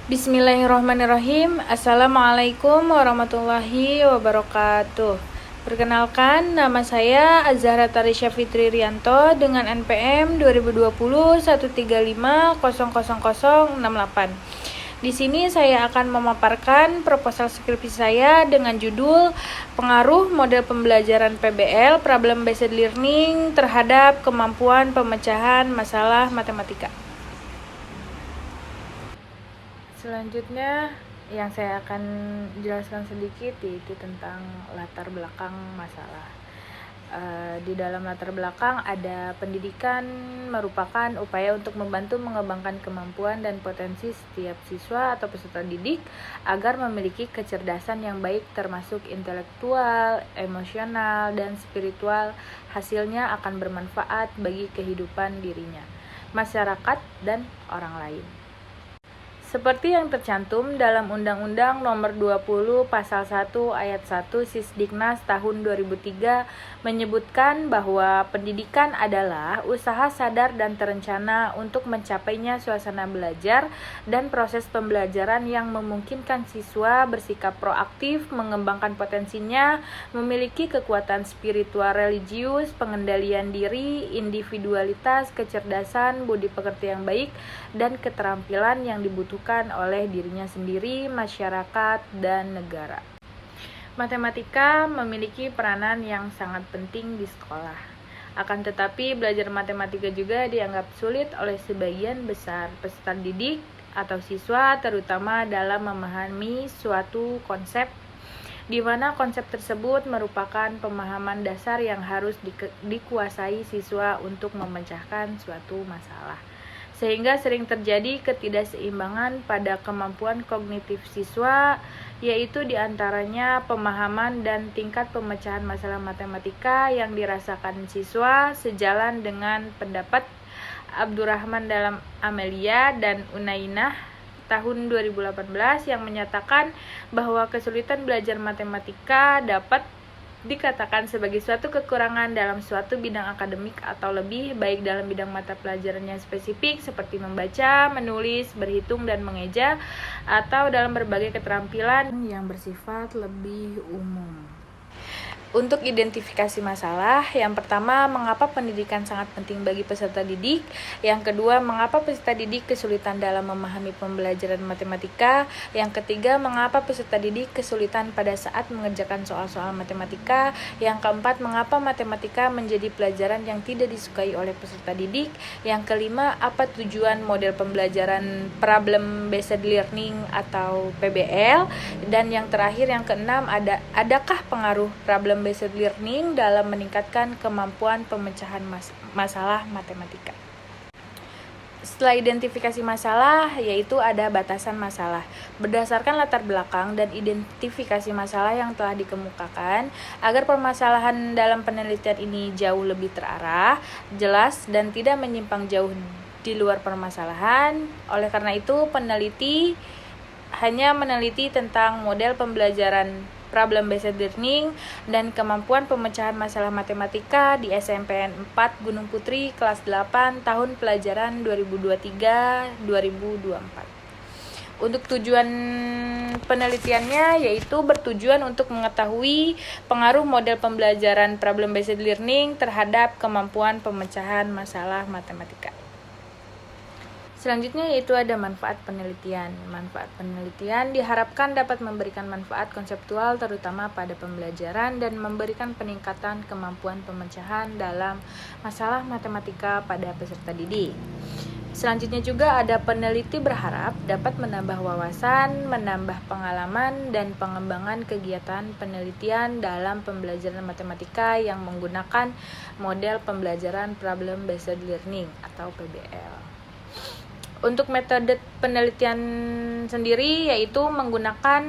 Bismillahirrahmanirrahim. Assalamualaikum warahmatullahi wabarakatuh. Perkenalkan, nama saya Azhara Tarisya Fitri Rianto dengan NPM 2020 135000068. Di sini saya akan memaparkan proposal skripsi saya dengan judul Pengaruh Model Pembelajaran PBL Problem Based Learning terhadap kemampuan pemecahan masalah matematika. Selanjutnya yang saya akan jelaskan sedikit yaitu tentang latar belakang masalah. Di dalam latar belakang ada pendidikan merupakan upaya untuk membantu mengembangkan kemampuan dan potensi setiap siswa atau peserta didik agar memiliki kecerdasan yang baik termasuk intelektual, emosional, dan spiritual. Hasilnya akan bermanfaat bagi kehidupan dirinya, masyarakat, dan orang lain. Seperti yang tercantum dalam Undang-Undang Nomor 20 Pasal 1 Ayat 1 Sisdiknas tahun 2003 menyebutkan bahwa pendidikan adalah usaha sadar dan terencana untuk mencapainya suasana belajar dan proses pembelajaran yang memungkinkan siswa bersikap proaktif, mengembangkan potensinya, memiliki kekuatan spiritual religius, pengendalian diri, individualitas, kecerdasan, budi pekerti yang baik, dan keterampilan yang dibutuhkan oleh dirinya sendiri, masyarakat, dan negara. Matematika memiliki peranan yang sangat penting di sekolah. Akan tetapi, belajar matematika juga dianggap sulit oleh sebagian besar peserta didik atau siswa, terutama dalam memahami suatu konsep, di mana konsep tersebut merupakan pemahaman dasar yang harus dikuasai siswa untuk memecahkan suatu masalah. Sehingga sering terjadi ketidakseimbangan pada kemampuan kognitif siswa, yaitu diantaranya pemahaman dan tingkat pemecahan masalah matematika yang dirasakan siswa sejalan dengan pendapat Abdurrahman dalam Amelia dan Unainah tahun 2018 yang menyatakan bahwa kesulitan belajar matematika dapat dikatakan sebagai suatu kekurangan dalam suatu bidang akademik atau lebih baik dalam bidang mata pelajaran yang spesifik seperti membaca, menulis, berhitung, dan mengeja, atau dalam berbagai keterampilan yang bersifat lebih umum. Untuk identifikasi masalah, yang pertama, mengapa pendidikan sangat penting bagi peserta didik. Yang kedua, mengapa peserta didik kesulitan dalam memahami pembelajaran matematika. Yang ketiga, mengapa peserta didik kesulitan pada saat mengerjakan soal-soal matematika. Yang keempat, mengapa matematika menjadi pelajaran yang tidak disukai oleh peserta didik. Yang kelima, apa tujuan model pembelajaran Problem Based Learning atau PBL. Dan yang terakhir, yang keenam, adakah pengaruh Problem Based Learning dalam meningkatkan kemampuan pemecahan masalah matematika. Setelah identifikasi masalah, yaitu ada batasan masalah. Berdasarkan latar belakang dan identifikasi masalah yang telah dikemukakan, agar permasalahan dalam penelitian ini jauh lebih terarah, jelas, dan tidak menyimpang jauh di luar permasalahan. Oleh karena itu, peneliti hanya meneliti tentang model pembelajaran Problem Based Learning dan kemampuan pemecahan masalah matematika di SMPN 4 Gunung Putri kelas 8 tahun pelajaran 2023-2024. Untuk tujuan penelitiannya yaitu bertujuan untuk mengetahui pengaruh model pembelajaran Problem Based Learning terhadap kemampuan pemecahan masalah matematika. Selanjutnya yaitu ada manfaat penelitian. Manfaat penelitian diharapkan dapat memberikan manfaat konseptual terutama pada pembelajaran dan memberikan peningkatan kemampuan pemecahan dalam masalah matematika pada peserta didik. Selanjutnya juga ada peneliti berharap dapat menambah wawasan, menambah pengalaman, dan pengembangan kegiatan penelitian dalam pembelajaran matematika yang menggunakan model pembelajaran Problem Based Learning atau PBL. Untuk metode penelitian sendiri yaitu menggunakan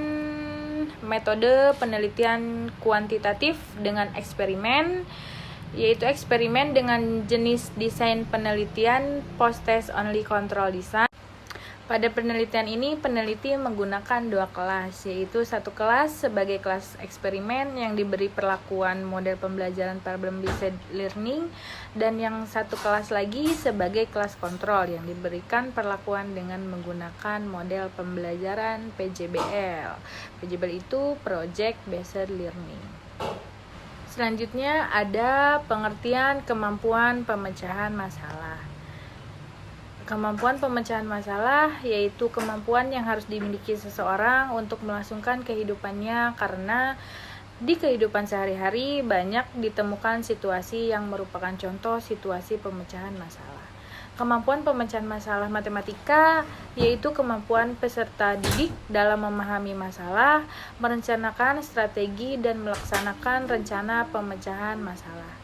metode penelitian kuantitatif dengan eksperimen, yaitu eksperimen dengan jenis desain penelitian post-test only control design. Pada penelitian ini, peneliti menggunakan 2 kelas, yaitu satu kelas sebagai kelas eksperimen yang diberi perlakuan model pembelajaran problem-based learning, dan yang satu kelas lagi sebagai kelas kontrol yang diberikan perlakuan dengan menggunakan model pembelajaran PJBL. PJBL itu Project Based Learning. Selanjutnya ada pengertian kemampuan pemecahan masalah. Kemampuan pemecahan masalah yaitu kemampuan yang harus dimiliki seseorang untuk melangsungkan kehidupannya, karena di kehidupan sehari-hari banyak ditemukan situasi yang merupakan contoh situasi pemecahan masalah. Kemampuan pemecahan masalah matematika yaitu kemampuan peserta didik dalam memahami masalah, merencanakan strategi, dan melaksanakan rencana pemecahan masalah.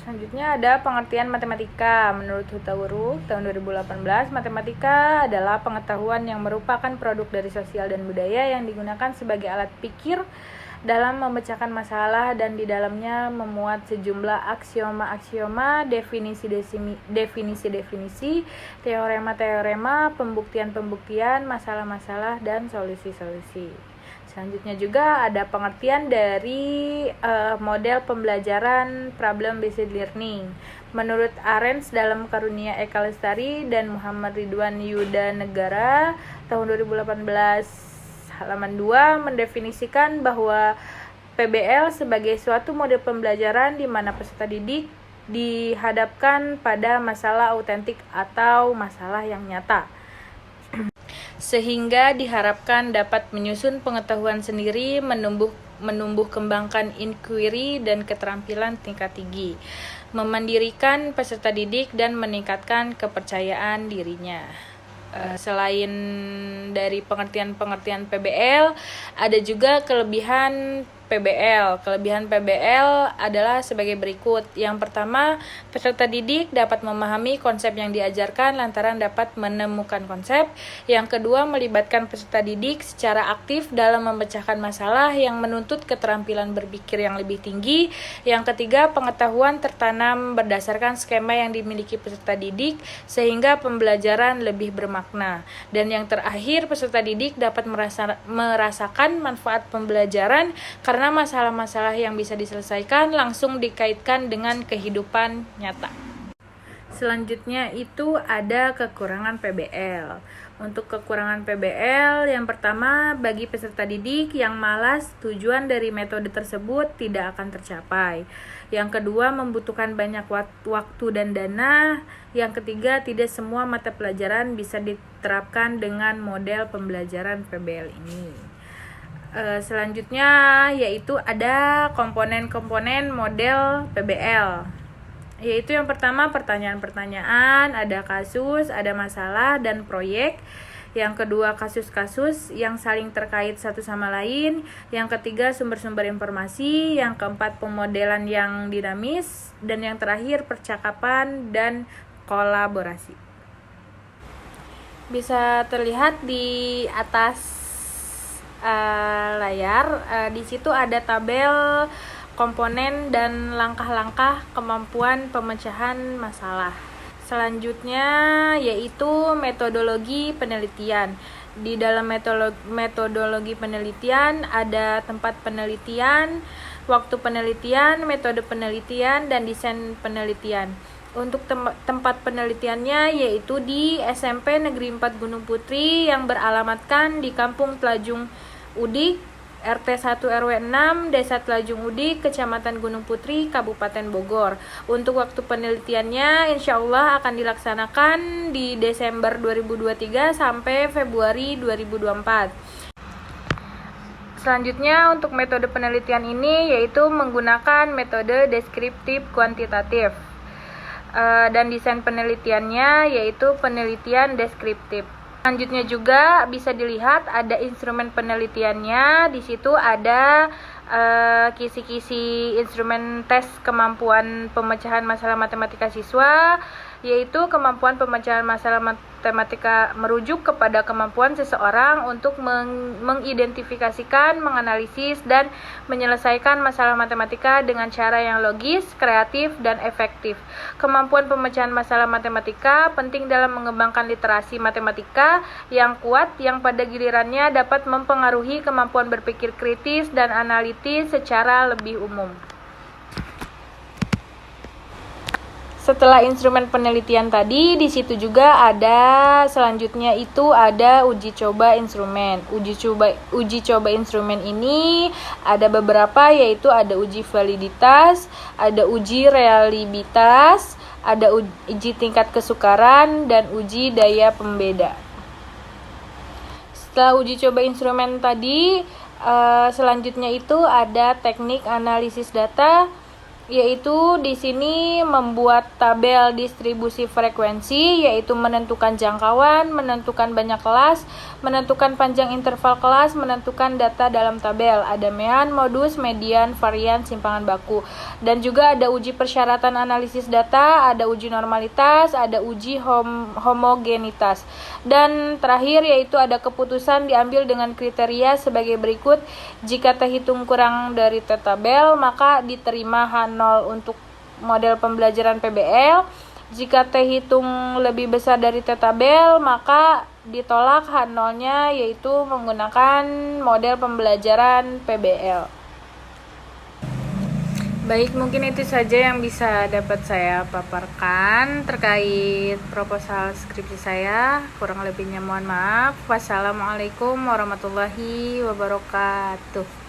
Selanjutnya ada pengertian matematika. Menurut Hutauruk tahun 2018, matematika adalah pengetahuan yang merupakan produk dari sosial dan budaya yang digunakan sebagai alat pikir dalam memecahkan masalah, dan di dalamnya memuat sejumlah aksioma-aksioma, definisi-definisi, teorema-teorema, pembuktian-pembuktian, masalah-masalah, dan solusi-solusi. Selanjutnya juga ada pengertian dari model pembelajaran problem-based learning. Menurut Arens dalam Karunia Eka Lestari dan Muhammad Ridwan Yuda Negara tahun 2018 halaman 2 mendefinisikan bahwa PBL sebagai suatu model pembelajaran di mana peserta didik dihadapkan pada masalah autentik atau masalah yang nyata, sehingga diharapkan dapat menyusun pengetahuan sendiri, menumbuh kembangkan inquiry dan keterampilan tingkat tinggi, memandirikan peserta didik, dan meningkatkan kepercayaan dirinya. Selain dari pengertian-pengertian PBL, ada juga kelebihan PBL. Kelebihan PBL adalah sebagai berikut. Yang pertama, peserta didik dapat memahami konsep yang diajarkan lantaran dapat menemukan konsep. Yang kedua, melibatkan peserta didik secara aktif dalam memecahkan masalah yang menuntut keterampilan berpikir yang lebih tinggi. Yang ketiga, pengetahuan tertanam berdasarkan skema yang dimiliki peserta didik sehingga pembelajaran lebih bermakna. Dan yang terakhir, peserta didik dapat merasakan manfaat pembelajaran karena masalah-masalah yang bisa diselesaikan langsung dikaitkan dengan kehidupan nyata. Selanjutnya itu ada kekurangan PBL. Untuk kekurangan PBL, yang pertama, bagi peserta didik yang malas, tujuan dari metode tersebut tidak akan tercapai. Yang kedua, membutuhkan banyak waktu dan dana. Yang ketiga, tidak semua mata pelajaran bisa diterapkan dengan model pembelajaran PBL ini. Selanjutnya yaitu ada komponen-komponen model PBL, yaitu yang pertama pertanyaan-pertanyaan, ada kasus, ada masalah, dan proyek. Yang kedua kasus-kasus yang saling terkait satu sama lain. Yang ketiga sumber-sumber informasi. Yang keempat pemodelan yang dinamis. Dan yang terakhir percakapan dan kolaborasi. Bisa terlihat di atas layar, di situ ada tabel komponen dan langkah-langkah kemampuan pemecahan masalah. Selanjutnya yaitu metodologi penelitian. Di dalam metodologi penelitian ada tempat penelitian, waktu penelitian, metode penelitian, dan desain penelitian. Untuk tempat penelitiannya yaitu di SMP Negeri 4 Gunung Putri yang beralamatkan di Kampung Telajung Udik, RT 1 RW 6, Desa Telajung Udik, Kecamatan Gunung Putri, Kabupaten Bogor. Untuk waktu penelitiannya insya Allah akan dilaksanakan di Desember 2023 sampai Februari 2024. Selanjutnya untuk metode penelitian ini yaitu menggunakan metode deskriptif kuantitatif. Dan desain penelitiannya yaitu penelitian deskriptif. Selanjutnya juga bisa dilihat ada instrumen penelitiannya. Di situ ada kisi-kisi instrumen tes kemampuan pemecahan masalah matematika siswa. yaitu kemampuan pemecahan masalah matematika merujuk kepada kemampuan seseorang untuk mengidentifikasikan, menganalisis, dan menyelesaikan masalah matematika dengan cara yang logis, kreatif, dan efektif. Kemampuan pemecahan masalah matematika penting dalam mengembangkan literasi matematika yang kuat, yang pada gilirannya dapat mempengaruhi kemampuan berpikir kritis dan analitis secara lebih umum. Setelah instrumen penelitian tadi, di situ juga ada selanjutnya itu ada uji coba instrumen. Uji coba instrumen ini ada beberapa, yaitu ada uji validitas, ada uji reliabilitas, ada uji tingkat kesukaran, dan uji daya pembeda. Setelah uji coba instrumen tadi, selanjutnya itu ada teknik analisis data, yaitu di sini membuat tabel distribusi frekuensi, yaitu menentukan jangkauan, menentukan banyak kelas, menentukan panjang interval kelas, menentukan data dalam tabel, ada mean, modus, median, varian, simpangan baku. Dan juga ada uji persyaratan analisis data, ada uji normalitas, ada uji homogenitas. Dan terakhir yaitu ada keputusan diambil dengan kriteria sebagai berikut. Jika terhitung kurang dari tabel, maka diterima H0 untuk model pembelajaran PBL. Jika terhitung lebih besar dari tabel, maka ditolak H0-nya, yaitu menggunakan model pembelajaran PBL. Baik, mungkin itu saja yang bisa dapat saya paparkan terkait proposal skripsi saya. Kurang lebihnya mohon maaf. Wassalamualaikum warahmatullahi wabarakatuh.